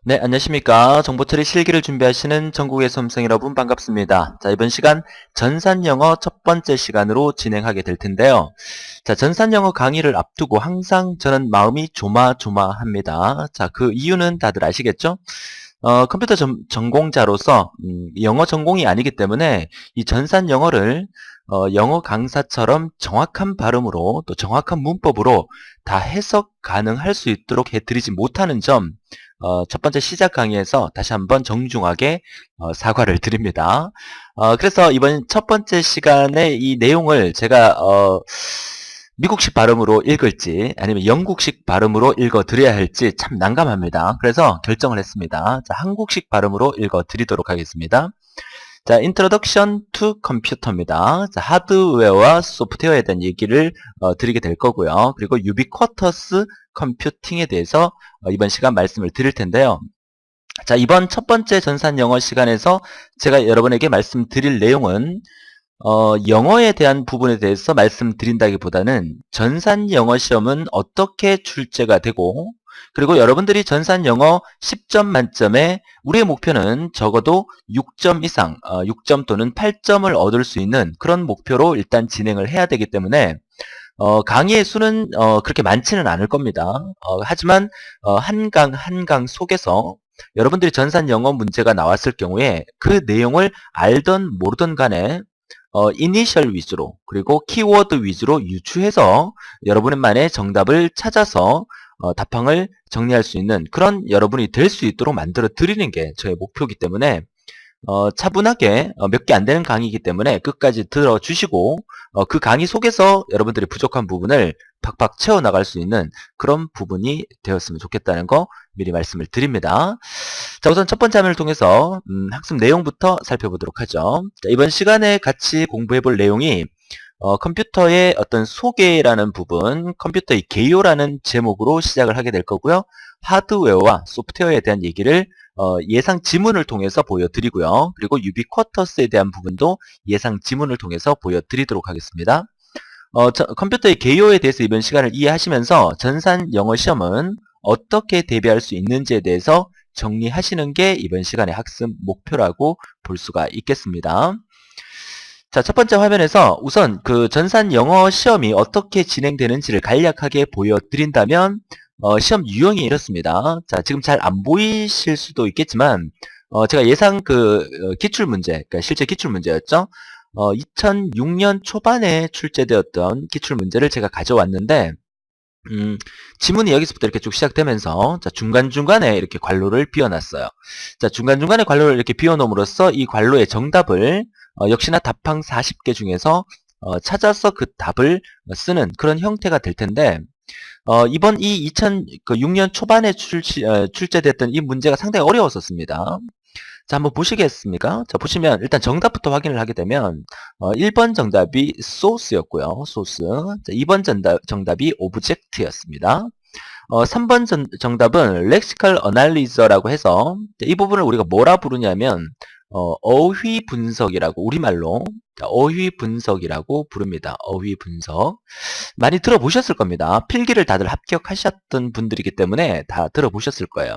네, 안녕하십니까. 정보처리 실기를 준비하시는 전국의 수험생 여러분 반갑습니다. 자, 이번 시간 전산영어 첫 번째 시간으로 진행하게 될 텐데요. 자, 전산영어 강의를 앞두고 항상 저는 마음이 조마조마합니다. 자, 그 이유는 다들 아시겠죠? 컴퓨터 전공자로서 영어 전공이 아니기 때문에 이 전산 영어를 영어 강사처럼 정확한 발음으로 또 정확한 문법으로 다 해석 가능할 수 있도록 해드리지 못하는 점, 첫 번째 시작 강의에서 다시 한번 정중하게 사과를 드립니다. 그래서 이번 첫 번째 시간에 이 내용을 제가 미국식 발음으로 읽을지 아니면 영국식 발음으로 읽어드려야 할지 참 난감합니다. 그래서 결정을 했습니다. 자, 한국식 발음으로 읽어드리도록 하겠습니다. 자, Introduction to Computer입니다. 자, 하드웨어와 소프트웨어에 대한 얘기를 드리게 될 거고요. 그리고 Ubiquitous Computing에 대해서 이번 시간 말씀을 드릴 텐데요. 자, 이번 첫 번째 전산 영어 시간에서 제가 여러분에게 말씀드릴 내용은 영어에 대한 부분에 대해서 말씀드린다기보다는 전산 영어 시험은 어떻게 출제가 되고 그리고 여러분들이 전산 영어 10점 만점에 우리의 목표는 적어도 6점 이상, 6점 또는 8점을 얻을 수 있는 그런 목표로 일단 진행을 해야 되기 때문에 강의의 수는 그렇게 많지는 않을 겁니다. 하지만 한 강 한 강 속에서 여러분들이 전산 영어 문제가 나왔을 경우에 그 내용을 알던 모르던 간에 이니셜 위주로 그리고 키워드 위주로 유추해서 여러분만의 정답을 찾아서 답항을 정리할 수 있는 그런 여러분이 될 수 있도록 만들어 드리는 게 저의 목표이기 때문에 차분하게 몇 개 안 되는 강의이기 때문에 끝까지 들어주시고 그 강의 속에서 여러분들이 부족한 부분을 팍팍 채워나갈 수 있는 그런 부분이 되었으면 좋겠다는 거 미리 말씀을 드립니다. 자, 우선 첫 번째 화면을 통해서 학습 내용부터 살펴보도록 하죠. 자, 이번 시간에 같이 공부해 볼 내용이 컴퓨터의 어떤 소개라는 부분, 컴퓨터의 개요라는 제목으로 시작을 하게 될 거고요. 하드웨어와 소프트웨어에 대한 얘기를 예상 지문을 통해서 보여드리고요. 그리고 유비쿼터스에 대한 부분도 예상 지문을 통해서 보여드리도록 하겠습니다. 컴퓨터의 개요에 대해서 이번 시간을 이해하시면서 전산 영어 시험은 어떻게 대비할 수 있는지에 대해서 정리하시는 게 이번 시간의 학습 목표라고 볼 수가 있겠습니다. 자, 첫 번째 화면에서 우선 그 전산 영어 시험이 어떻게 진행되는지를 간략하게 보여드린다면 시험 유형이 이렇습니다. 자, 지금 잘 안 보이실 수도 있겠지만 제가 예상 그 기출 문제, 그러니까 실제 기출 문제였죠. 2006년 초반에 출제되었던 기출 문제를 제가 가져왔는데 지문이 여기서부터 이렇게 쭉 시작되면서 자, 중간중간에 이렇게 괄호를 비워놨어요. 자, 중간중간에 괄호를 이렇게 비워놓음으로써 이 괄호의 정답을 역시나 답항 40개 중에서 찾아서 그 답을 쓰는 그런 형태가 될 텐데 이번 이 2006년 초반에 출제됐던 이 문제가 상당히 어려웠었습니다. 자, 한번 보시겠습니까? 자, 보시면 일단 정답부터 확인을 하게 되면 1번 정답이 source였고요. source. 자, 2번 정답이 object였습니다. 3번 정답은 lexical analyzer라고 해서 이 부분을 우리가 뭐라 부르냐면 어휘 분석이라고 우리말로 어휘 분석이라고 부릅니다. 어휘 분석. 많이 들어보셨을 겁니다. 필기를 다들 합격하셨던 분들이기 때문에 다 들어보셨을 거예요.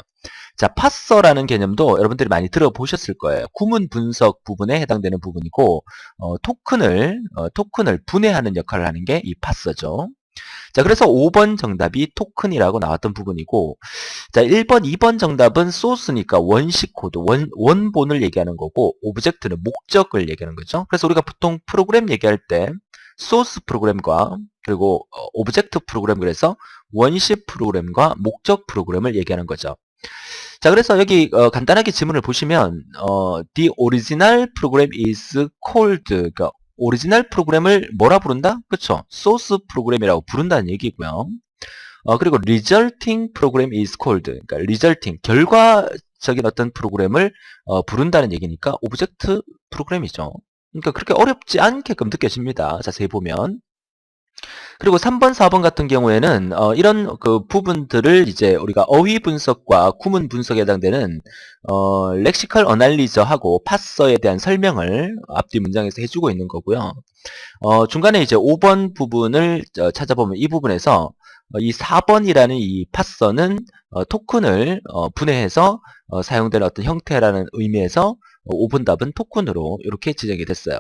자, 파서라는 개념도 여러분들이 많이 들어보셨을 거예요. 구문 분석 부분에 해당되는 부분이고 토큰을 분해하는 역할을 하는 게 이 파서죠. 자, 그래서 5번 정답이 토큰이라고 나왔던 부분이고 자, 1번, 2번 정답은 소스니까 원식 코드, 원본을 얘기하는 거고 오브젝트는 목적을 얘기하는 거죠. 그래서 우리가 보통 프로그램 얘기할 때 소스 프로그램과 그리고 오브젝트 프로그램 그래서 원식 프로그램과 목적 프로그램을 얘기하는 거죠. 자, 그래서 여기 간단하게 지문을 보시면 the original program is called 그러니까 오리지널 프로그램을 뭐라 부른다? 그렇죠. 소스 프로그램이라고 부른다는 얘기고요. 그리고 resulting program is called 그러니까 resulting 결과적인 어떤 프로그램을 부른다는 얘기니까 오브젝트 프로그램이죠. 그러니까 그렇게 어렵지 않게끔 느껴집니다. 자세히 보면. 그리고 3번, 4번 같은 경우에는 이런 그 부분들을 이제 우리가 어휘 분석과 구문 분석에 해당되는 렉시컬 어널리저하고 파서에 대한 설명을 앞뒤 문장에서 해주고 있는 거고요. 중간에 이제 5번 부분을 찾아보면 이 부분에서 이 4번이라는 이 파서는 토큰을 분해해서 사용되는 어떤 형태라는 의미에서 5번 답은 토큰으로 이렇게 지정이 됐어요.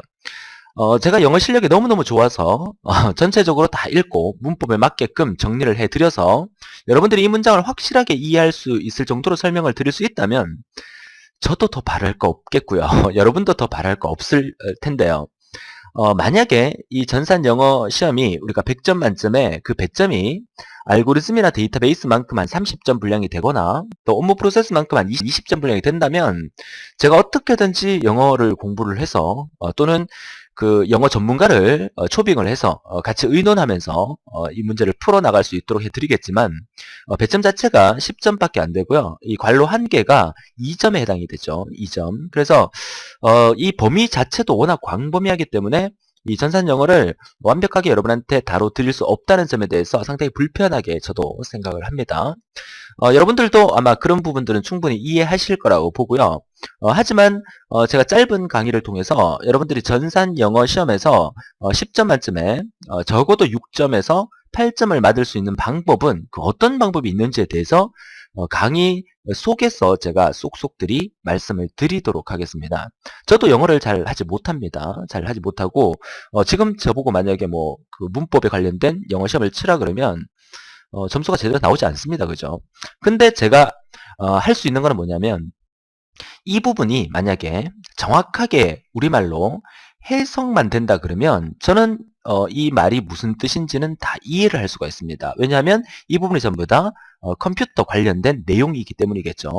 제가 영어 실력이 너무너무 좋아서 전체적으로 다 읽고 문법에 맞게끔 정리를 해드려서 여러분들이 이 문장을 확실하게 이해할 수 있을 정도로 설명을 드릴 수 있다면 저도 더 바랄 거 없겠고요. 여러분도 더 바랄 거 없을 텐데요. 만약에 이 전산 영어 시험이 우리가 100점 만점에 그 100점이 알고리즘이나 데이터베이스만큼 한 30점 분량이 되거나 또 업무 프로세스만큼 한 20점 분량이 된다면 제가 어떻게든지 영어를 공부를 해서 또는 그 영어 전문가를 초빙을 해서 같이 의논하면서 이 문제를 풀어나갈 수 있도록 해드리겠지만 배점 자체가 10점밖에 안 되고요. 이 괄호 한 개가 2점에 해당이 되죠. 2점. 그래서 이 범위 자체도 워낙 광범위하기 때문에 이 전산 영어를 완벽하게 여러분한테 다뤄드릴 수 없다는 점에 대해서 상당히 불편하게 저도 생각을 합니다. 여러분들도 아마 그런 부분들은 충분히 이해하실 거라고 보고요. 하지만 제가 짧은 강의를 통해서 여러분들이 전산 영어 시험에서 10점 만점에 적어도 6점에서 8점을 맞을 수 있는 방법은 그 어떤 방법이 있는지에 대해서 강의 속에서 제가 쏙쏙들이 말씀을 드리도록 하겠습니다. 저도 영어를 잘 하지 못합니다. 잘 하지 못하고 지금 저보고 만약에 뭐 그 문법에 관련된 영어 시험을 치라 그러면 점수가 제대로 나오지 않습니다. 그죠? 근데 제가 할 수 있는 거는 뭐냐면 이 부분이 만약에 정확하게 우리말로 해석만 된다 그러면 저는 이 말이 무슨 뜻인지는 다 이해를 할 수가 있습니다. 왜냐하면 이 부분이 전부 다 컴퓨터 관련된 내용이기 때문이겠죠.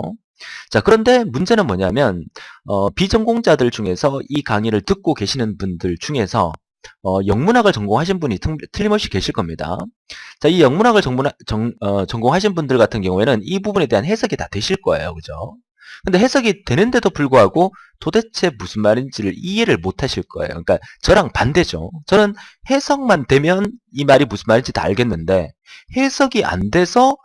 자, 그런데 문제는 뭐냐면 비전공자들 중에서 이 강의를 듣고 계시는 분들 중에서 영문학을 전공하신 분이 틀림없이 계실 겁니다. 자, 이 영문학을 전공하신 분들 같은 경우에는 이 부분에 대한 해석이 다 되실 거예요. 그죠? 근데 해석이 되는데도 불구하고 도대체 무슨 말인지를 이해를 못 하실 거예요. 그러니까 저랑 반대죠. 저는 해석만 되면 이 말이 무슨 말인지 다 알겠는데 해석이 안 돼서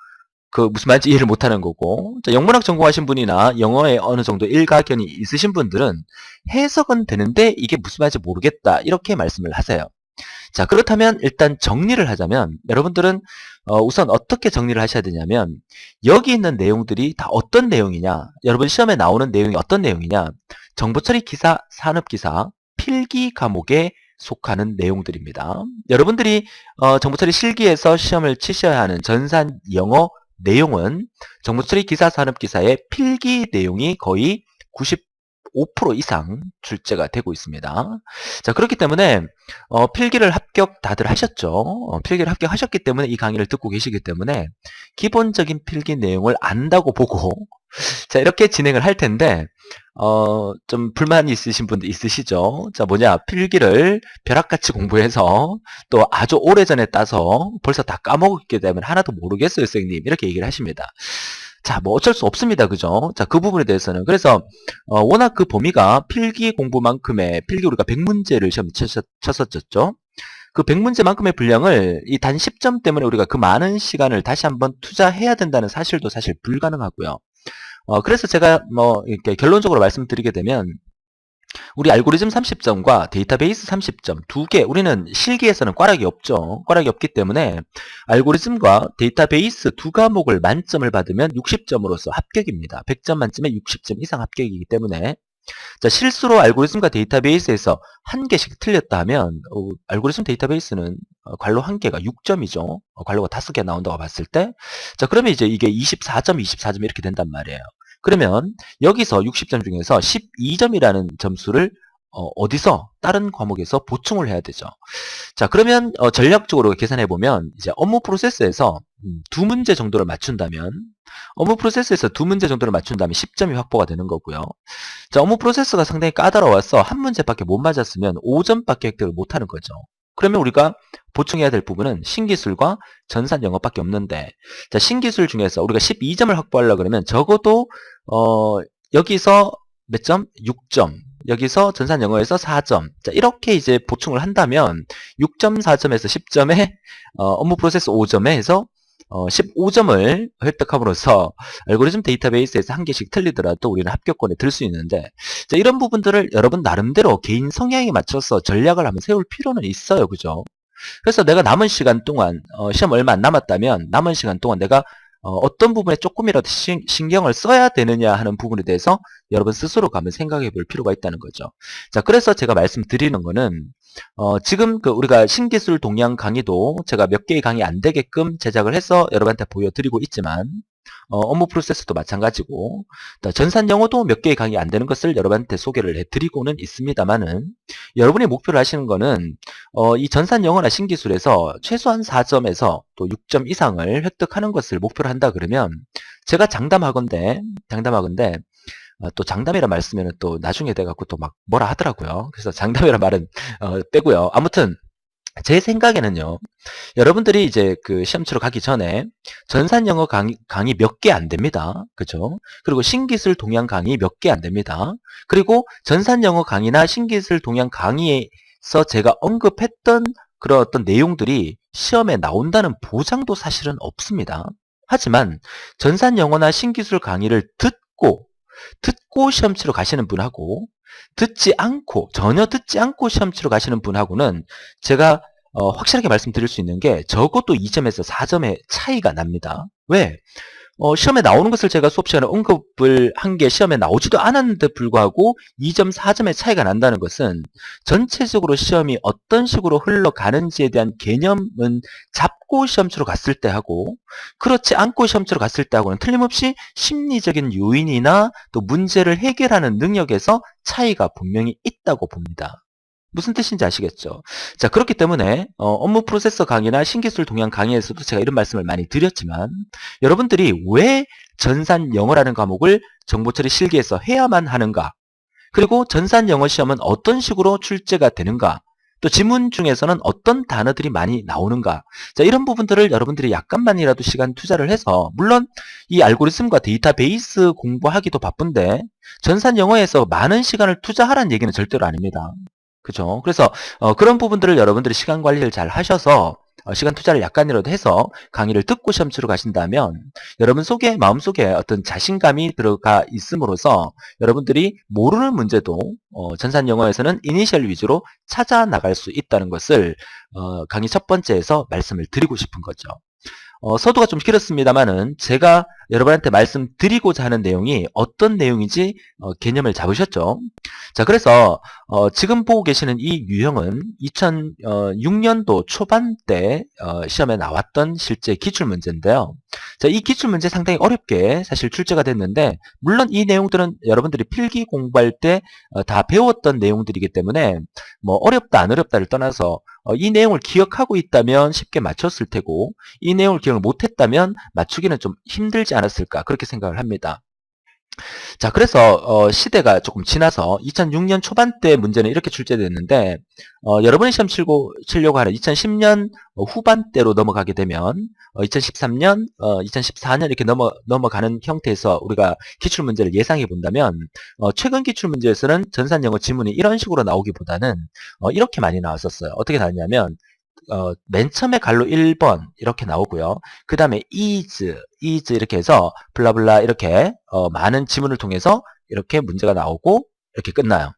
그 무슨 말인지 이해를 못 하는 거고, 자, 영문학 전공하신 분이나 영어에 어느 정도 일가견이 있으신 분들은 해석은 되는데 이게 무슨 말인지 모르겠다 이렇게 말씀을 하세요. 자, 그렇다면 일단 정리를 하자면 여러분들은 우선 어떻게 정리를 하셔야 되냐면 여기 있는 내용들이 다 어떤 내용이냐, 여러분 시험에 나오는 내용이 어떤 내용이냐, 정보처리 기사, 산업기사, 필기 과목에 속하는 내용들입니다. 여러분들이 정보처리 실기에서 시험을 치셔야 하는 전산 영어 내용은 정보처리 기사, 산업기사의 필기 내용이 거의 95% 이상 출제가 되고 있습니다. 자, 그렇기 때문에 필기를 합격 다들 하셨죠. 필기를 합격하셨기 때문에 이 강의를 듣고 계시기 때문에 기본적인 필기 내용을 안다고 보고 자, 이렇게 진행을 할 텐데 좀 불만이 있으신 분들 있으시죠? 자, 뭐냐, 필기를 벼락같이 공부해서 또 아주 오래전에 따서 벌써 다 까먹었기 때문에 하나도 모르겠어요, 선생님. 이렇게 얘기를 하십니다. 자, 뭐 어쩔 수 없습니다. 그죠? 자, 그 부분에 대해서는. 그래서 워낙 그 범위가 필기 공부만큼의 필기 우리가 100문제를 시험 쳤었죠. 그 100문제만큼의 분량을 이 단 10점 때문에 우리가 그 많은 시간을 다시 한번 투자해야 된다는 사실도 사실 불가능하고요. 그래서 제가 뭐 이렇게 결론적으로 말씀드리게 되면 우리 알고리즘 30점과 데이터베이스 30점 두 개, 우리는 실기에서는 꽈락이 없죠. 꽈락이 없기 때문에 알고리즘과 데이터베이스 두 과목을 만점을 받으면 60점으로서 합격입니다. 100점 만점에 60점 이상 합격이기 때문에 자, 실수로 알고리즘과 데이터베이스에서 한 개씩 틀렸다 하면 알고리즘 데이터베이스는 괄호 한 개가 6점이죠. 괄호가 5개 나온다고 봤을 때 자, 그러면 이제 이게 24점, 24점 이렇게 된단 말이에요. 그러면 여기서 60점 중에서 12점이라는 점수를 어디서 다른 과목에서 보충을 해야 되죠. 자, 그러면 전략적으로 계산해 보면 이제 업무 프로세스에서 두 문제 정도를 맞춘다면 업무 프로세스에서 두 문제 정도를 맞춘다면 10점이 확보가 되는 거고요. 자, 업무 프로세스가 상당히 까다로워서 한 문제밖에 못 맞았으면 5점밖에 획득을 못 하는 거죠. 그러면 우리가 보충해야 될 부분은 신기술과 전산 영어밖에 없는데, 자, 신기술 중에서 우리가 12점을 확보하려고 그러면 적어도 여기서 몇 점? 6점. 여기서 전산 영어에서 4점. 자, 이렇게 이제 보충을 한다면 6점, 4점에서 10점에 업무 프로세스 5점에 해서 15점을 획득함으로써 알고리즘 데이터베이스에서 한 개씩 틀리더라도 우리는 합격권에 들 수 있는데, 자, 이런 부분들을 여러분 나름대로 개인 성향에 맞춰서 전략을 한번 세울 필요는 있어요. 그죠? 그래서 내가 남은 시간 동안 시험 얼마 안 남았다면 남은 시간 동안 내가 어떤 부분에 조금이라도 신경을 써야 되느냐 하는 부분에 대해서 여러분 스스로가 한번 생각해 볼 필요가 있다는 거죠. 자, 그래서 제가 말씀드리는 거는 지금 우리가 신기술 동향 강의도 제가 몇 개의 강의 안 되게끔 제작을 해서 여러분한테 보여드리고 있지만 업무 프로세스도 마찬가지고 전산 영어도 몇 개의 강의 안 되는 것을 여러분한테 소개를 해드리고는 있습니다만은 여러분이 목표를 하시는 거는 이 전산 영어나 신기술에서 최소한 4점에서 또 6점 이상을 획득하는 것을 목표로 한다 그러면 제가 장담하건대 또 장담이라 말 쓰면 또 나중에 돼갖고 또 막 뭐라 하더라고요. 그래서 장담이라 말은 빼고요. 아무튼 제 생각에는요, 여러분들이 이제 그 시험 치러 가기 전에 전산 영어 강의 몇 개 안 됩니다. 그죠? 그리고 신기술 동향 강의 몇 개 안 됩니다. 그리고 전산 영어 강의나 신기술 동향 강의에서 제가 언급했던 그런 어떤 내용들이 시험에 나온다는 보장도 사실은 없습니다. 하지만 전산 영어나 신기술 강의를 듣고 시험 치러 가시는 분하고 전혀 듣지 않고 시험 치러 가시는 분하고는 제가 확실하게 말씀드릴 수 있는 게 적어도 2점에서 4점의 차이가 납니다. 왜? 시험에 나오는 것을 제가 수업 시간에 언급을 한 게 시험에 나오지도 않았는데 불구하고 2점, 4점의 차이가 난다는 것은 전체적으로 시험이 어떤 식으로 흘러가는지에 대한 개념은 잡고 시험 치러 갔을 때 하고 그렇지 않고 시험 치러 갔을 때 하고는 틀림없이 심리적인 요인이나 또 문제를 해결하는 능력에서 차이가 분명히 있다고 봅니다. 무슨 뜻인지 아시겠죠? 자, 그렇기 때문에 업무 프로세서 강의나 신기술 동향 강의에서도 제가 이런 말씀을 많이 드렸지만 여러분들이 왜 전산 영어라는 과목을 정보처리 실기에서 해야만 하는가? 그리고 전산 영어 시험은 어떤 식으로 출제가 되는가? 또 지문 중에서는 어떤 단어들이 많이 나오는가? 자, 이런 부분들을 여러분들이 약간만이라도 시간 투자를 해서 물론 이 알고리즘과 데이터베이스 공부하기도 바쁜데 전산 영어에서 많은 시간을 투자하라는 얘기는 절대로 아닙니다. 그죠? 그래서 그런 부분들을 여러분들이 시간 관리를 잘 하셔서 시간 투자를 약간이라도 해서 강의를 듣고 시험 치러 가신다면 여러분 마음속에 어떤 자신감이 들어가 있음으로써 여러분들이 모르는 문제도 전산 영어에서는 이니셜 위주로 찾아 나갈 수 있다는 것을 강의 첫 번째에서 말씀을 드리고 싶은 거죠. 서두가 좀 길었습니다만은 제가 여러분한테 말씀드리고자 하는 내용이 어떤 내용인지 개념을 잡으셨죠? 자, 그래서 지금 보고 계시는 이 유형은 2006년도 초반 때 시험에 나왔던 실제 기출문제인데요. 자, 이 기출문제 상당히 어렵게 사실 출제가 됐는데 물론 이 내용들은 여러분들이 필기 공부할 때 다 배웠던 내용들이기 때문에 뭐 어렵다 안 어렵다를 떠나서 이 내용을 기억하고 있다면 쉽게 맞췄을 테고 이 내용을 기억을 못했다면 맞추기는 좀 힘들지 않았을까 그렇게 생각을 합니다. 자, 그래서 시대가 조금 지나서 2006년 초반대 문제는 이렇게 출제됐는데 여러분이 시험 치려고 하는 2010년 후반대로 넘어가게 되면 2013년, 2014년 이렇게 넘어가는 형태에서 우리가 기출문제를 예상해 본다면 최근 기출문제에서는 전산영어 지문이 이런 식으로 나오기보다는 이렇게 많이 나왔었어요. 어떻게 나왔냐면 맨 처음에 갈로 1번 이렇게 나오고요. 그 다음에 is 이렇게 해서 블라블라 이렇게 많은 지문을 통해서 이렇게 문제가 나오고 이렇게 끝나요.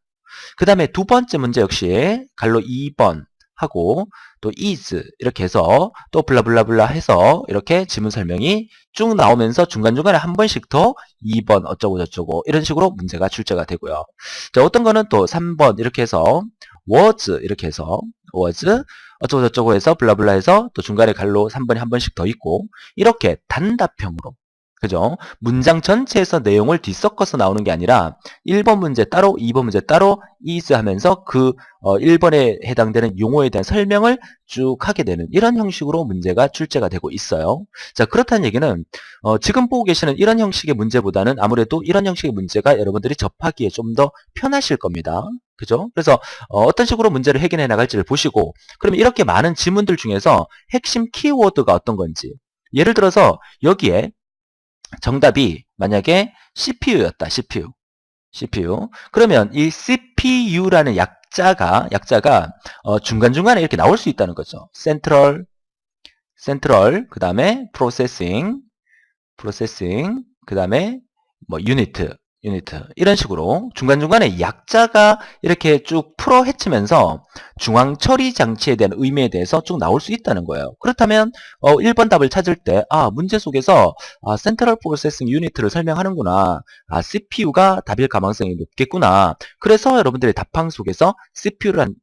그 다음에 두 번째 문제 역시 갈로 2번 하고 또 is 이렇게 해서 또 블라블라블라 해서 이렇게 지문 설명이 쭉 나오면서 중간중간에 한 번씩 더 2번 어쩌고 저쩌고 이런 식으로 문제가 출제가 되고요. 자, 어떤 거는 또 3번 이렇게 해서 was 이렇게 해서 was 어쩌고 저쩌고 해서 블라블라 해서 또 중간에 갈로 3번이 한 번씩 더 있고 이렇게 단답형으로 그죠? 문장 전체에서 내용을 뒤섞어서 나오는 게 아니라 1번 문제 따로 2번 문제 따로 is 하면서 그 1번에 해당되는 용어에 대한 설명을 쭉 하게 되는 이런 형식으로 문제가 출제가 되고 있어요. 자, 그렇다는 얘기는 지금 보고 계시는 이런 형식의 문제보다는 아무래도 이런 형식의 문제가 여러분들이 접하기에 좀 더 편하실 겁니다. 그죠? 그래서 어떤 식으로 문제를 해결해 나갈지를 보시고 그러면 이렇게 많은 지문들 중에서 핵심 키워드가 어떤 건지 예를 들어서 여기에 정답이 만약에 CPU였다. CPU. 그러면 이 CPU라는 약자가 중간중간에 이렇게 나올 수 있다는 거죠. 센트럴, 그 다음에 프로세싱, 그 다음에 뭐 유니트 유니트 이런 식으로 중간중간에 약자가 이렇게 쭉 풀어 헤치면서 중앙 처리 장치에 대한 의미에 대해서 쭉 나올 수 있다는 거예요. 그렇다면 1번 답을 찾을 때 문제 속에서 센트럴 프로세싱 유니트를 설명하는구나. CPU가 답일 가능성이 높겠구나. 그래서 여러분들의 답항 속에서 CPU라는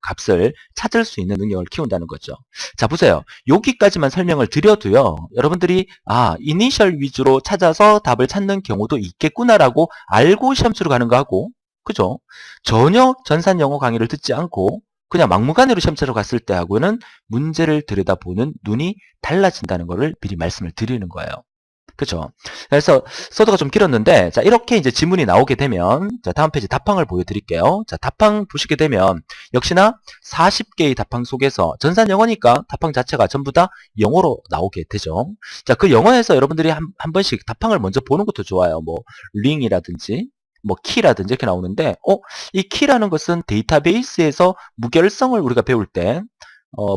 값을 찾을 수 있는 능력을 키운다는 거죠. 자, 보세요. 여기까지만 설명을 드려도요. 여러분들이 이니셜 위주로 찾아서 답을 찾는 경우도 있겠구나라고 알고 시험 치러 가는 거하고, 그죠? 전혀 전산 영어 강의를 듣지 않고 그냥 막무가내로 시험 치러 갔을 때하고는 문제를 들여다보는 눈이 달라진다는 것을 미리 말씀을 드리는 거예요. 그죠? 그래서 서두가 좀 길었는데, 자, 이렇게 이제 지문이 나오게 되면, 자, 다음 페이지 답항을 보여드릴게요. 자, 답항 보시게 되면, 역시나 40개의 답항 속에서 전산 영어니까 답항 자체가 전부 다 영어로 나오게 되죠. 자, 그 영어에서 여러분들이 한 번씩 답항을 먼저 보는 것도 좋아요. 뭐, 링이라든지, 뭐, 키라든지 이렇게 나오는데, 이 키라는 것은 데이터베이스에서 무결성을 우리가 배울 때,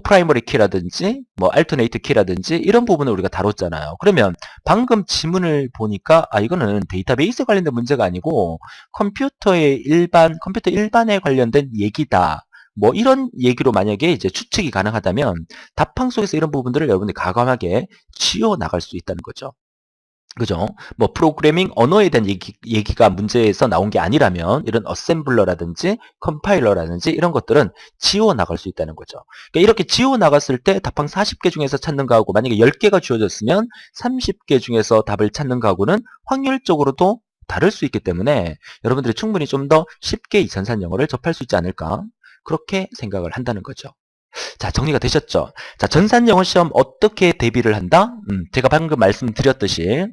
프라이머리 키라든지 뭐 알터네이트 키라든지 이런 부분을 우리가 다뤘잖아요. 그러면 방금 지문을 보니까 이거는 데이터베이스 관련된 문제가 아니고 컴퓨터 일반에 관련된 얘기다. 뭐 이런 얘기로 만약에 이제 추측이 가능하다면 답항 속에서 이런 부분들을 여러분들이 과감하게 지워 나갈 수 있다는 거죠. 그죠? 뭐 프로그래밍 언어에 대한 얘기가 문제에서 나온 게 아니라면 이런 어셈블러라든지 컴파일러라든지 이런 것들은 지워 나갈 수 있다는 거죠. 그러니까 이렇게 지워 나갔을 때 답항 40개 중에서 찾는 거하고 만약에 10개가 주어졌으면 30개 중에서 답을 찾는 거하고는 확률적으로도 다를 수 있기 때문에 여러분들이 충분히 좀 더 쉽게 이 전산 영어를 접할 수 있지 않을까 그렇게 생각을 한다는 거죠. 자, 정리가 되셨죠? 자, 전산 영어 시험 어떻게 대비를 한다? 제가 방금 말씀드렸듯이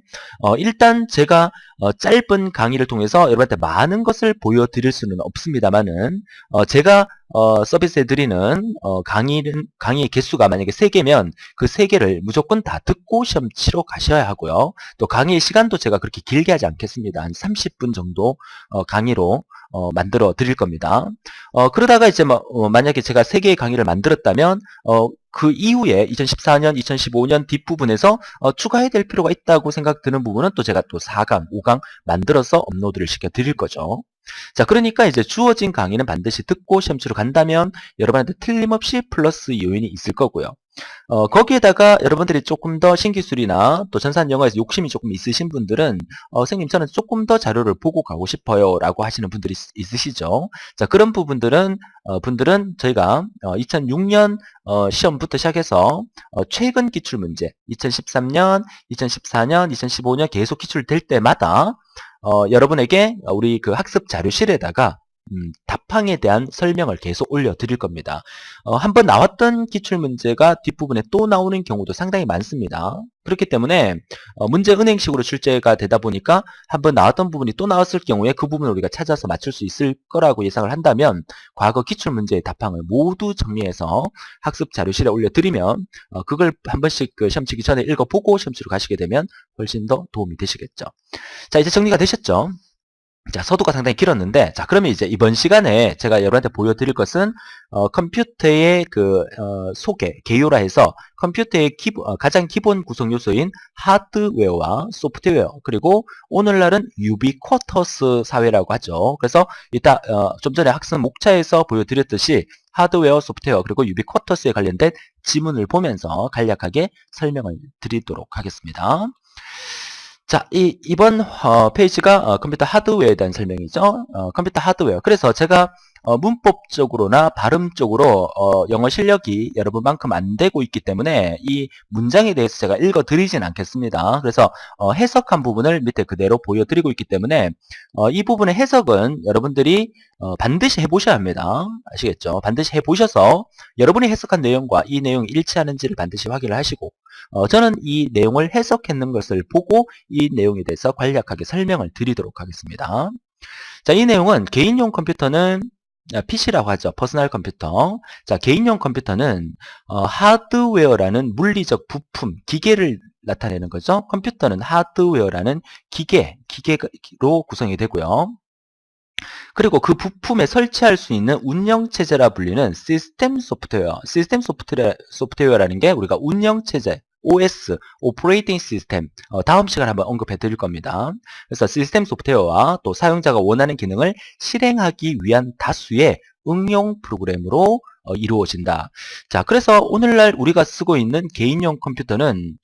일단 제가 짧은 강의를 통해서 여러분한테 많은 것을 보여드릴 수는 없습니다만은 제가 서비스해드리는 강의의 개수가 만약에 3개면 그 3개를 무조건 다 듣고 시험 치러 가셔야 하고요. 또 강의의 시간도 제가 그렇게 길게 하지 않겠습니다. 한 30분 정도 강의로 만들어 드릴 겁니다. 그러다가 이제 만약에 제가 3개의 강의를 만들었다면 그 이후에 2014년, 2015년 뒷부분에서 추가해야 될 필요가 있다고 생각드는 부분은 또 제가 또 4강, 5강 만들어서 업로드를 시켜 드릴 거죠. 자, 그러니까 이제 주어진 강의는 반드시 듣고 시험 치러 간다면 여러분한테 틀림없이 플러스 요인이 있을 거고요. 거기에다가 여러분들이 조금 더 신기술이나 또 전산 영어에서 욕심이 조금 있으신 분들은 선생님 저는 조금 더 자료를 보고 가고 싶어요 라고 하시는 분들이 있으시죠. 자, 그런 분들은 저희가 2006년 시험부터 시작해서 최근 기출문제 2013년, 2014년, 2015년 계속 기출될 때마다 여러분에게 우리 그 학습 자료실에다가 답항에 대한 설명을 계속 올려드릴 겁니다. 한번 나왔던 기출문제가 뒷부분에 또 나오는 경우도 상당히 많습니다. 그렇기 때문에 문제 은행식으로 출제가 되다 보니까 한번 나왔던 부분이 또 나왔을 경우에 그 부분을 우리가 찾아서 맞출 수 있을 거라고 예상을 한다면 과거 기출문제의 답항을 모두 정리해서 학습 자료실에 올려드리면 그걸 한 번씩 그 시험 치기 전에 읽어보고 시험 치러 가시게 되면 훨씬 더 도움이 되시겠죠. 자, 이제 정리가 되셨죠? 자, 서두가 상당히 길었는데, 자, 그러면 이제 이번 시간에 제가 여러분한테 보여드릴 것은, 컴퓨터의 소개, 개요라 해서 컴퓨터의 가장 기본 구성 요소인 하드웨어와 소프트웨어, 그리고 오늘날은 유비쿼터스 사회라고 하죠. 그래서 이따, 좀 전에 학습 목차에서 보여드렸듯이 하드웨어, 소프트웨어, 그리고 유비쿼터스에 관련된 지문을 보면서 간략하게 설명을 드리도록 하겠습니다. 자, 이번 페이지가 컴퓨터 하드웨어에 대한 설명이죠. 컴퓨터 하드웨어. 그래서 제가 문법적으로나 발음적으로 영어 실력이 여러분만큼 안 되고 있기 때문에 이 문장에 대해서 제가 읽어드리진 않겠습니다. 그래서 해석한 부분을 밑에 그대로 보여드리고 있기 때문에 이 부분의 해석은 여러분들이 반드시 해보셔야 합니다. 아시겠죠? 반드시 해보셔서 여러분이 해석한 내용과 이 내용이 일치하는지를 반드시 확인을 하시고 저는 이 내용을 해석했는 것을 보고 이 내용에 대해서 간략하게 설명을 드리도록 하겠습니다. 자, 이 내용은 개인용 컴퓨터는 PC라고 하죠. 퍼스널 컴퓨터. 자, 개인용 컴퓨터는 하드웨어라는 물리적 부품, 기계를 나타내는 거죠. 컴퓨터는 하드웨어라는 기계로 구성이 되고요. 그리고 그 부품에 설치할 수 있는 운영체제라 불리는 시스템 소프트웨어라는 게 우리가 운영체제, OS, Operating System, 다음 시간에 한번 언급해 드릴 겁니다. 그래서 시스템 소프트웨어와 또 사용자가 원하는 기능을 실행하기 위한 다수의 응용 프로그램으로 이루어진다. 자, 그래서 오늘날 우리가 쓰고 있는 개인용 컴퓨터는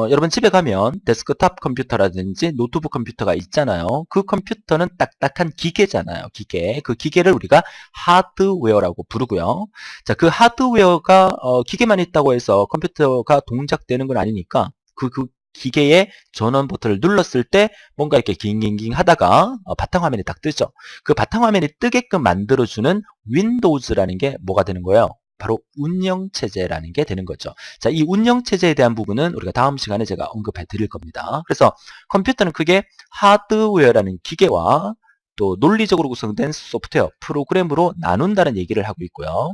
여러분 집에 가면 데스크탑 컴퓨터라든지 노트북 컴퓨터가 있잖아요. 그 컴퓨터는 딱딱한 기계잖아요. 기계. 그 기계를 우리가 하드웨어라고 부르고요. 자, 그 하드웨어가 기계만 있다고 해서 컴퓨터가 동작되는 건 아니니까 그 기계의 전원 버튼을 눌렀을 때 뭔가 이렇게 깅깅깅 하다가 바탕화면이 딱 뜨죠. 그 바탕화면이 뜨게끔 만들어주는 윈도우즈라는 게 뭐가 되는 거예요? 바로 운영체제라는 게 되는 거죠. 자, 이 운영체제에 대한 부분은 우리가 다음 시간에 제가 언급해 드릴 겁니다. 그래서 컴퓨터는 크게 하드웨어라는 기계와 또 논리적으로 구성된 소프트웨어, 프로그램으로 나눈다는 얘기를 하고 있고요.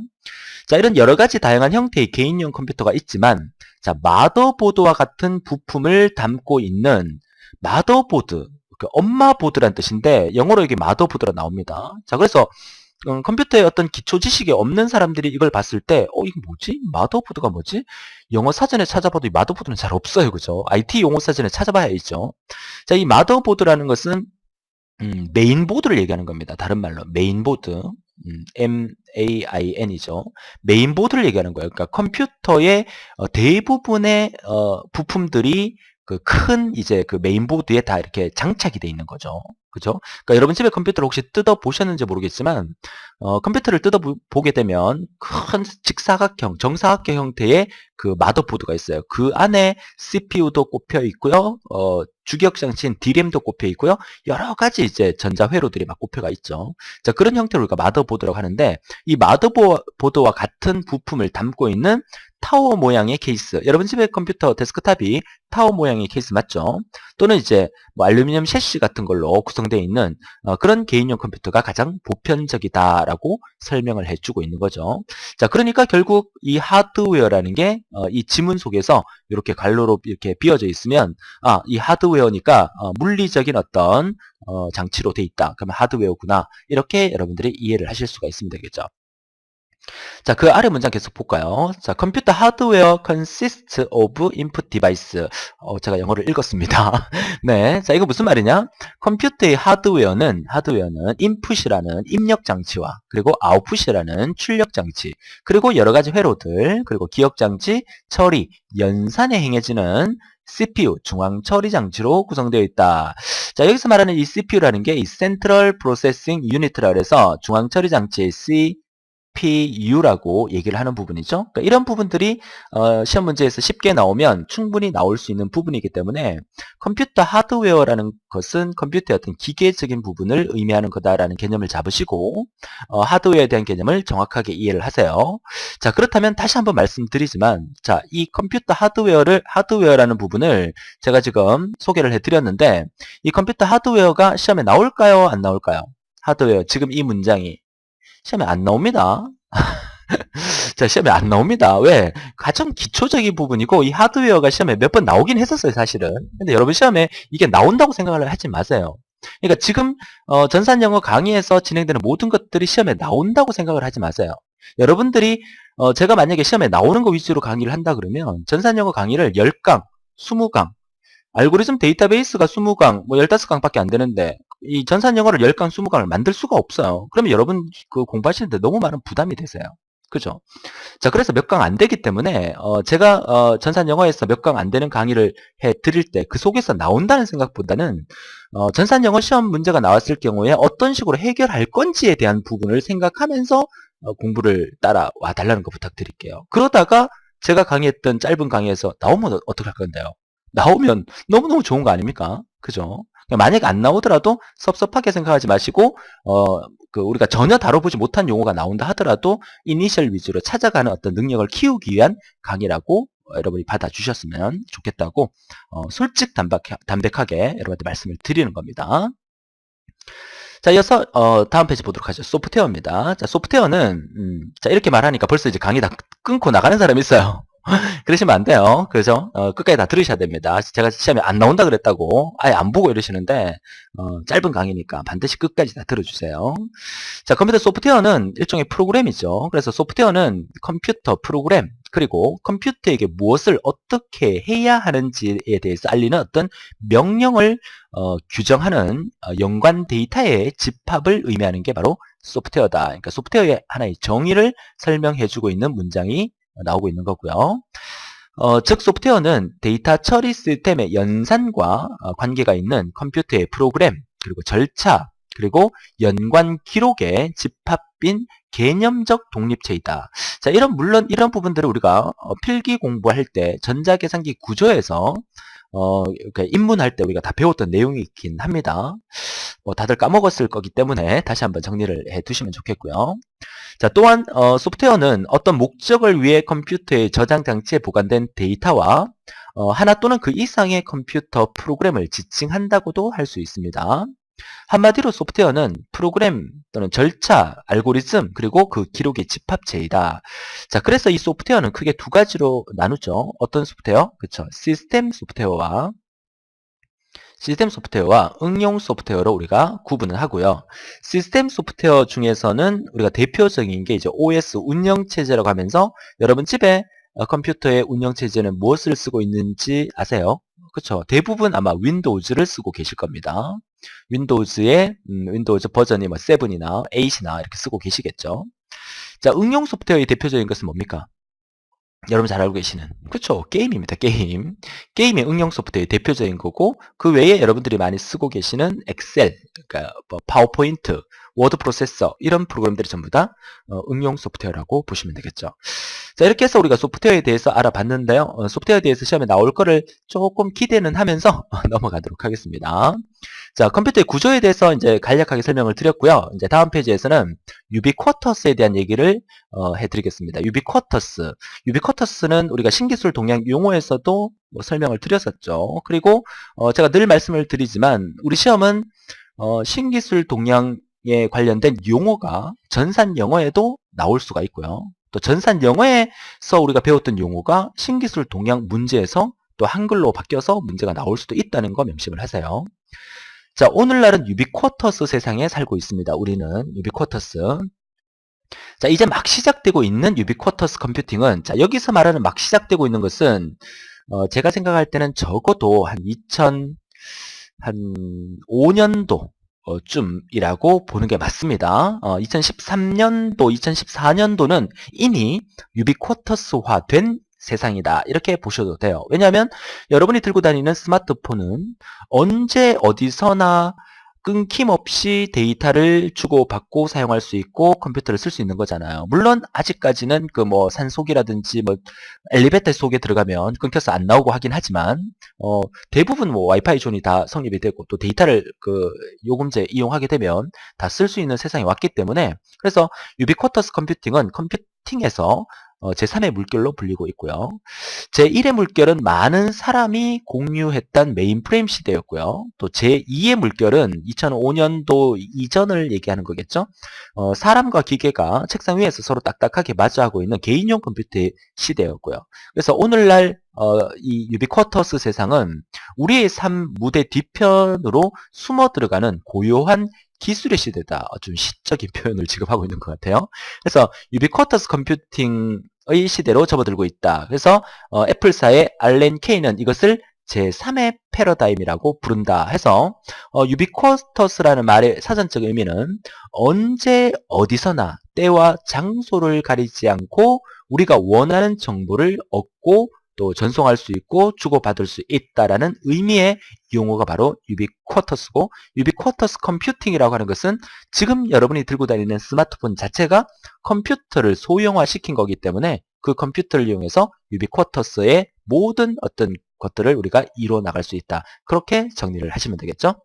자, 이런 여러 가지 다양한 형태의 개인용 컴퓨터가 있지만, 자, 마더보드와 같은 부품을 담고 있는 마더보드, 엄마 보드란 뜻인데, 영어로 이게 마더보드라 나옵니다. 자, 그래서 컴퓨터에 어떤 기초 지식이 없는 사람들이 이걸 봤을 때, 이게 뭐지? 마더보드가 뭐지? 영어 사전에 찾아봐도 이 마더보드는 잘 없어요. 그죠? IT 용어 사전에 찾아봐야 있죠. 자, 이 마더보드라는 것은 메인보드를 얘기하는 겁니다. 다른 말로 메인보드, MAIN이죠. 메인보드를 얘기하는 거예요. 그러니까 컴퓨터의 대부분의 부품들이 그 큰 이제 그 메인보드에 다 이렇게 장착이 돼 있는 거죠. 그죠? 그러니까 여러분 집에 컴퓨터를 혹시 뜯어 보셨는지 모르겠지만 컴퓨터를 뜯어 보게 되면 큰 직사각형, 정사각형 형태의 그 마더보드가 있어요. 그 안에 CPU도 꼽혀 있고요. 주기억 장치인 DRAM도 꼽혀 있고요. 여러 가지 이제 전자회로들이 막 꼽혀가 있죠. 자, 그런 형태로 우리가 마더보드라고 하는데 이 마더보드와 같은 부품을 담고 있는 타워 모양의 케이스. 여러분 집에 컴퓨터 데스크탑이 타워 모양의 케이스 맞죠? 또는 이제 뭐 알루미늄 셰시 같은 걸로 구성되어 있는 그런 개인용 컴퓨터가 가장 보편적이다라고 설명을 해주고 있는 거죠. 자, 그러니까 결국 이 하드웨어라는 게 이 지문 속에서 이렇게 괄호로 이렇게 비어져 있으면 이 하드웨어니까 물리적인 어떤 장치로 돼 있다. 그러면 하드웨어구나. 이렇게 여러분들이 이해를 하실 수가 있으면 되겠죠. 자, 그 아래 문장 계속 볼까요? 자, 컴퓨터 하드웨어 consists of input device. 제가 영어를 읽었습니다. 네. 자, 이거 무슨 말이냐? 컴퓨터의 하드웨어는 인풋이라는 입력 장치와 그리고 아웃풋이라는 출력 장치, 그리고 여러 가지 회로들, 그리고 기억 장치, 처리, 연산에 행해지는 CPU, 중앙 처리 장치로 구성되어 있다. 자, 여기서 말하는 이 CPU라는 게 이 Central Processing Unit라고 해서 중앙 처리 장치 CPU라고 얘기를 하는 부분이죠. 그러니까 이런 부분들이 시험 문제에서 쉽게 나오면 충분히 나올 수 있는 부분이기 때문에 컴퓨터 하드웨어라는 것은 컴퓨터의 어떤 기계적인 부분을 의미하는 거다라는 개념을 잡으시고 하드웨어에 대한 개념을 정확하게 이해를 하세요. 자, 그렇다면 다시 한번 말씀드리지만 자, 이 컴퓨터 하드웨어라는 부분을 제가 지금 소개를 해드렸는데 이 컴퓨터 하드웨어가 시험에 나올까요? 안 나올까요? 하드웨어, 지금 이 문장이 시험에 안 나옵니다. 자, 시험에 안 나옵니다. 왜? 가장 기초적인 부분이고 이 하드웨어가 시험에 몇 번 나오긴 했었어요, 사실은. 근데 여러분 시험에 이게 나온다고 생각을 하지 마세요. 그러니까 지금 전산영어 강의에서 진행되는 모든 것들이 시험에 나온다고 생각을 하지 마세요. 여러분들이 제가 만약에 시험에 나오는 거 위주로 강의를 한다 그러면 전산영어 강의를 10강, 20강, 알고리즘 데이터베이스가 20강, 뭐 15강밖에 안 되는데 이 전산 영어를 10강, 20강을 만들 수가 없어요. 그러면 여러분 그 공부하시는데 너무 많은 부담이 되세요. 그죠? 자, 그래서 몇 강 안 되기 때문에 제가 전산 영어에서 몇 강 안 되는 강의를 해 드릴 때 그 속에서 나온다는 생각보다는 전산 영어 시험 문제가 나왔을 경우에 어떤 식으로 해결할 건지에 대한 부분을 생각하면서 공부를 따라와 달라는 거 부탁드릴게요. 그러다가 제가 강의했던 짧은 강의에서 나오면 어떻게 할 건데요? 나오면 너무너무 좋은 거 아닙니까? 그죠? 만약에 안 나오더라도 섭섭하게 생각하지 마시고 우리가 전혀 다뤄보지 못한 용어가 나온다 하더라도 이니셜 위주로 찾아가는 어떤 능력을 키우기 위한 강의라고 여러분이 받아주셨으면 좋겠다고 솔직 담백하게 여러분한테 말씀을 드리는 겁니다. 자, 이어서 다음 페이지 보도록 하죠. 소프트웨어입니다. 자, 소프트웨어는 자, 이렇게 말하니까 벌써 이제 강의 다 끊고 나가는 사람이 있어요. 그러시면 안 돼요. 그죠? 끝까지 다 들으셔야 됩니다. 제가 시험에 안 나온다 그랬다고 아예 안 보고 이러시는데 짧은 강의니까 반드시 끝까지 다 들어주세요. 자, 컴퓨터 소프트웨어는 일종의 프로그램이죠. 그래서 소프트웨어는 컴퓨터 프로그램 그리고 컴퓨터에게 무엇을 어떻게 해야 하는지에 대해서 알리는 어떤 명령을 규정하는 연관 데이터의 집합을 의미하는 게 바로 소프트웨어다. 그러니까 소프트웨어의 하나의 정의를 설명해주고 있는 문장이 나오고 있는 거고요. 즉 소프트웨어는 데이터 처리 시스템의 연산과 관계가 있는 컴퓨터의 프로그램, 그리고 절차, 그리고 연관 기록의 집합인 개념적 독립체이다. 자, 물론 이런 부분들을 우리가 필기 공부할 때 전자계산기 구조에서 입문할 때 우리가 다 배웠던 내용이 있긴 합니다. 다들 까먹었을 거기 때문에 다시 한번 정리를 해 두시면 좋겠고요. 자, 또한 소프트웨어는 어떤 목적을 위해 컴퓨터의 저장 장치에 보관된 데이터와 하나 또는 그 이상의 컴퓨터 프로그램을 지칭한다고도 할 수 있습니다. 한마디로 소프트웨어는 프로그램 또는 절차, 알고리즘, 그리고 그 기록의 집합체이다. 자, 그래서 이 소프트웨어는 크게 두 가지로 나누죠. 어떤 소프트웨어? 그쵸. 시스템 소프트웨어와 응용 소프트웨어로 우리가 구분을 하고요. 시스템 소프트웨어 중에서는 우리가 대표적인 게 이제 OS 운영체제라고 하면서 여러분 집에 컴퓨터의 운영체제는 무엇을 쓰고 있는지 아세요? 그렇죠. 대부분 아마 윈도우즈를 쓰고 계실 겁니다. 윈도우즈의 윈도우즈 버전이 뭐 7이나 8이나 이렇게 쓰고 계시겠죠. 자, 응용 소프트웨어의 대표적인 것은 뭡니까? 여러분 잘 알고 계시는 그렇죠. 게임입니다. 게임의 응용 소프트웨어의 대표적인 거고 그 외에 여러분들이 많이 쓰고 계시는 엑셀, 그러니까 뭐 파워포인트, 워드 프로세서 이런 프로그램들이 전부 다 응용 소프트웨어라고 보시면 되겠죠. 자, 이렇게 해서 우리가 소프트웨어에 대해서 알아봤는데요. 소프트웨어에 대해서 시험에 나올 거를 조금 기대는 하면서 넘어가도록 하겠습니다. 자, 컴퓨터의 구조에 대해서 이제 간략하게 설명을 드렸고요. 이제 다음 페이지에서는 유비쿼터스에 대한 얘기를 해드리겠습니다. 유비쿼터스는 우리가 신기술 동양 용어에서도 뭐 설명을 드렸었죠. 그리고 제가 늘 말씀을 드리지만 우리 시험은 신기술 동양에 관련된 용어가 전산 영어에도 나올 수가 있고요. 또 전산 영어에서 우리가 배웠던 용어가 신기술 동양 문제에서 또 한글로 바뀌어서 문제가 나올 수도 있다는 거 명심을 하세요. 자, 오늘날은 유비쿼터스 세상에 살고 있습니다. 우리는 유비쿼터스. 자, 이제 막 시작되고 있는 유비쿼터스 컴퓨팅은, 자, 여기서 말하는 막 시작되고 있는 것은, 제가 생각할 때는 적어도 한 2005년도, 쯤이라고 보는 게 맞습니다. 2013년도, 2014년도는 이미 유비쿼터스화 된 세상이다. 이렇게 보셔도 돼요. 왜냐하면 여러분이 들고 다니는 스마트폰은 언제 어디서나 끊김없이 데이터를 주고받고 사용할 수 있고 컴퓨터를 쓸 수 있는 거잖아요. 물론 아직까지는 그 뭐 산속이라든지 뭐 엘리베이터 속에 들어가면 끊겨서 안 나오고 하긴 하지만 대부분 뭐 와이파이 존이 다 성립이 되고 또 데이터를 그 요금제 이용하게 되면 다 쓸 수 있는 세상이 왔기 때문에 그래서 유비쿼터스 컴퓨팅은 컴퓨팅에서 제3의 물결로 불리고 있고요. 제1의 물결은 많은 사람이 공유했던 메인프레임 시대였고요. 또 제2의 물결은 2005년도 이전을 얘기하는 거겠죠. 사람과 기계가 책상 위에서 서로 딱딱하게 마주하고 있는 개인용 컴퓨터 시대였고요. 그래서 오늘날 이 유비쿼터스 세상은 우리의 삶 무대 뒤편으로 숨어 들어가는 고요한 기술의 시대다. 좀 시적인 표현을 지금 하고 있는 것 같아요. 그래서 유비쿼터스 컴퓨팅의 시대로 접어들고 있다. 그래서 애플사의 알렌 케이는 이것을 제3의 패러다임이라고 부른다 해서 유비쿼터스라는 말의 사전적 의미는 언제 어디서나 때와 장소를 가리지 않고 우리가 원하는 정보를 얻고 또 전송할 수 있고 주고받을 수 있다라는 의미의 용어가 바로 유비쿼터스고 유비쿼터스 컴퓨팅이라고 하는 것은 지금 여러분이 들고 다니는 스마트폰 자체가 컴퓨터를 소형화시킨 거기 때문에 그 컴퓨터를 이용해서 유비쿼터스의 모든 어떤 것들을 우리가 이루어 나갈 수 있다. 그렇게 정리를 하시면 되겠죠?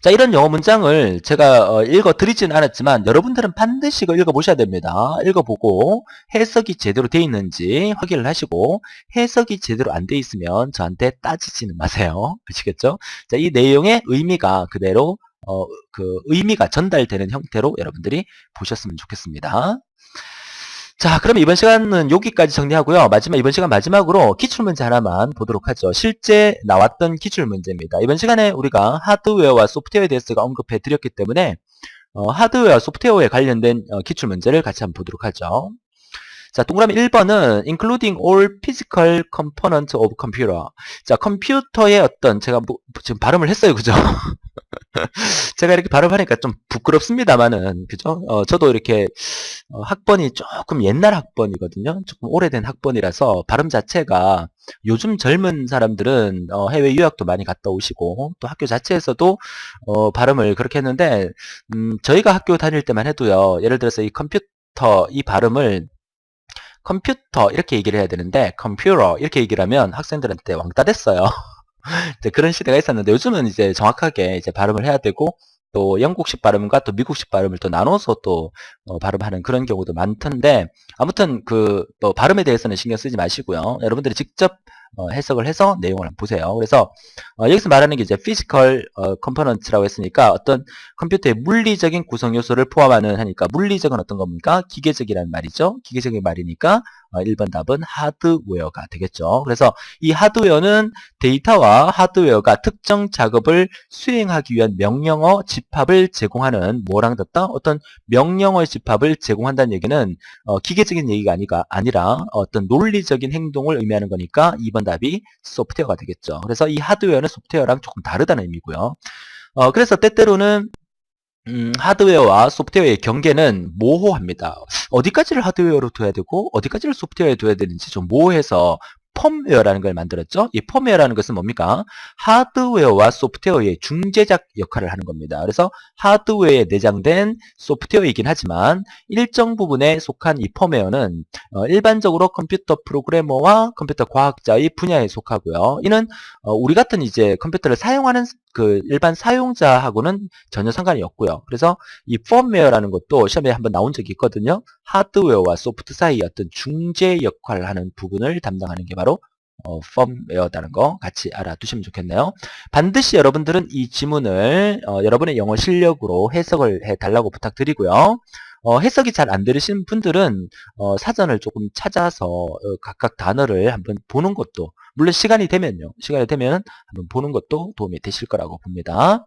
자, 이런 영어 문장을 제가 읽어드리진 않았지만 여러분들은 반드시 이거 읽어보셔야 됩니다. 읽어보고 해석이 제대로 되어 있는지 확인을 하시고 해석이 제대로 안 되어 있으면 저한테 따지지는 마세요. 아시겠죠? 자, 이 내용의 의미가 그대로 그 의미가 전달되는 형태로 여러분들이 보셨으면 좋겠습니다. 자, 그러면 이번 시간은 여기까지 정리하고요. 이번 시간 마지막으로 기출문제 하나만 보도록 하죠. 실제 나왔던 기출문제입니다. 이번 시간에 우리가 하드웨어와 소프트웨어에 대해서 언급해 드렸기 때문에 하드웨어, 소프트웨어에 관련된 기출문제를 같이 한번 보도록 하죠. 자, 동그라미 1번은 including all physical components of computer. 자, 컴퓨터의 어떤 제가 지금 발음을 했어요. 그죠? 제가 이렇게 발음하니까 좀 부끄럽습니다만은, 그죠? 저도 이렇게, 학번이 조금 옛날 학번이거든요. 조금 오래된 학번이라서 발음 자체가 요즘 젊은 사람들은 해외 유학도 많이 갔다 오시고, 또 학교 자체에서도, 발음을 그렇게 했는데, 저희가 학교 다닐 때만 해도요, 예를 들어서 이 컴퓨터, 이 발음을 컴퓨터 이렇게 얘기를 해야 되는데, 컴퓨터 이렇게 얘기를 하면 학생들한테 왕따 됐어요. 이제 그런 시대가 있었는데 요즘은 이제 정확하게 이제 발음을 해야 되고 또 영국식 발음과 또 미국식 발음을 또 나눠서 또 발음하는 그런 경우도 많던데 아무튼 그 발음에 대해서는 신경 쓰지 마시고요. 여러분들이 직접 해석을 해서 내용을 한번 보세요. 그래서 여기서 말하는 게 이제 physical components라고 했으니까 어떤 컴퓨터의 물리적인 구성 요소를 포함하는 하니까 물리적은 어떤 겁니까? 기계적이라는 말이죠. 기계적인 말이니까 1번 답은 하드웨어가 되겠죠. 그래서 이 하드웨어는 데이터와 하드웨어가 특정 작업을 수행하기 위한 명령어 집합을 제공하는 뭐랑 같다? 어떤 명령어의 집합을 제공한다는 얘기는 기계적인 얘기가 아니라 어떤 논리적인 행동을 의미하는 거니까 2번 답이 소프트웨어가 되겠죠. 그래서 이 하드웨어는 소프트웨어랑 조금 다르다는 의미고요. 그래서 때때로는 하드웨어와 소프트웨어의 경계는 모호합니다. 어디까지를 하드웨어로 둬야 되고 어디까지를 소프트웨어에 둬야 되는지 좀 모호해서 펌웨어라는 걸 만들었죠. 이 펌웨어라는 것은 뭡니까? 하드웨어와 소프트웨어의 중재자 역할을 하는 겁니다. 그래서 하드웨어에 내장된 소프트웨어이긴 하지만 일정 부분에 속한 이 펌웨어는 일반적으로 컴퓨터 프로그래머와 컴퓨터 과학자의 분야에 속하고요. 이는 우리 같은 이제 컴퓨터를 사용하는 그 일반 사용자하고는 전혀 상관이 없고요. 그래서 이 펌웨어라는 것도 시험에 한번 나온 적이 있거든요. 하드웨어와 소프트 사이의 어떤 중재 역할을 하는 부분을 담당하는 게 바로 펌웨어라는 거 같이 알아두시면 좋겠네요. 반드시 여러분들은 이 지문을 여러분의 영어 실력으로 해석을 해달라고 부탁드리고요. 해석이 잘 안 되시는 분들은 사전을 조금 찾아서 각각 단어를 한번 보는 것도 물론 시간이 되면 한번 보는 것도 도움이 되실 거라고 봅니다.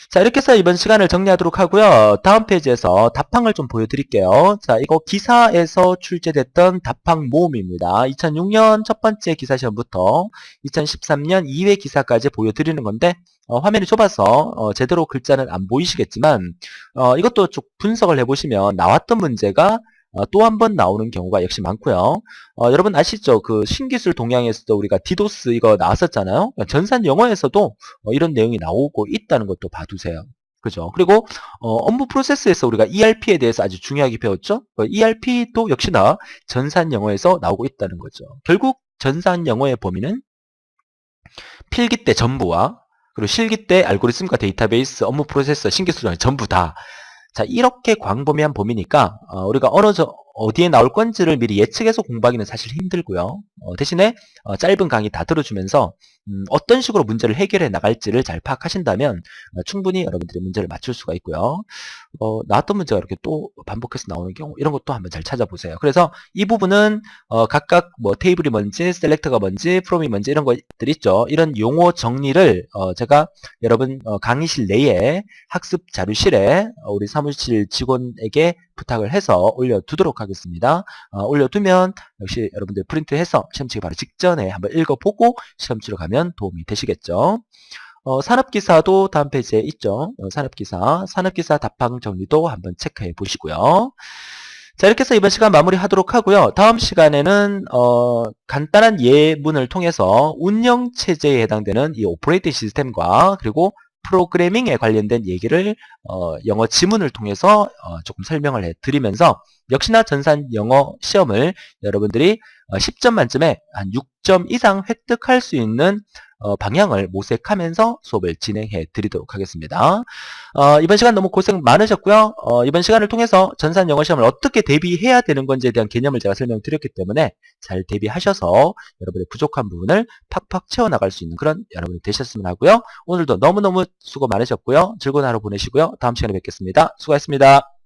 자, 이렇게 해서 이번 시간을 정리하도록 하고요. 다음 페이지에서 답항을 좀 보여드릴게요. 자, 이거 기사에서 출제됐던 답항 모음입니다. 2006년 첫 번째 기사 시험부터 2013년 2회 기사까지 보여드리는 건데 화면이 좁아서 제대로 글자는 안 보이시겠지만 이것도 쭉 분석을 해보시면 나왔던 문제가 또 한 번 나오는 경우가 역시 많고요. 여러분 아시죠? 그 신기술 동향에서도 우리가 디도스 이거 나왔었잖아요. 전산 영어에서도 이런 내용이 나오고 있다는 것도 봐두세요. 그죠? 그리고 업무 프로세스에서 우리가 ERP에 대해서 아주 중요하게 배웠죠? ERP도 역시나 전산 영어에서 나오고 있다는 거죠. 결국 전산 영어의 범위는 필기 때 전부와 그리고 실기 때 알고리즘과 데이터베이스, 업무 프로세서, 신기술 전부 다. 자, 이렇게 광범위한 범위니까 우리가 어디에 나올 건지를 미리 예측해서 공부하기는 사실 힘들고요. 대신에 짧은 강의 다 들어주면서 어떤 식으로 문제를 해결해 나갈지를 잘 파악하신다면 충분히 여러분들이 문제를 맞출 수가 있고요. 나왔던 문제가 이렇게 또 반복해서 나오는 경우 이런 것도 한번 잘 찾아보세요. 그래서 이 부분은 각각 뭐 테이블이 뭔지 셀렉터가 뭔지 프롬이 뭔지 이런 것들 있죠. 이런 용어 정리를 제가 여러분 강의실 내에 학습 자료실에 우리 사무실 직원에게 부탁을 해서 올려두도록 하겠습니다. 올려두면 역시 여러분들 프린트해서 시험 치기 바로 직전에 한번 읽어보고 시험 치러 가면 도움이 되시겠죠. 산업기사도 다음 페이지에 있죠. 산업기사 답항 정리도 한번 체크해 보시고요. 자, 이렇게 해서 이번 시간 마무리하도록 하고요. 다음 시간에는 간단한 예문을 통해서 운영체제에 해당되는 이 오퍼레이팅 시스템과 그리고 프로그래밍에 관련된 얘기를 영어 지문을 통해서 조금 설명을 해드리면서 역시나 전산 영어 시험을 여러분들이 10점 만점에 한 6점 이상 획득할 수 있는 방향을 모색하면서 수업을 진행해 드리도록 하겠습니다. 이번 시간 너무 고생 많으셨고요. 이번 시간을 통해서 전산 영어 시험을 어떻게 대비해야 되는 건지에 대한 개념을 제가 설명드렸기 때문에 잘 대비하셔서 여러분의 부족한 부분을 팍팍 채워나갈 수 있는 그런 여러분이 되셨으면 하고요. 오늘도 너무너무 수고 많으셨고요. 즐거운 하루 보내시고요. 다음 시간에 뵙겠습니다. 수고하셨습니다.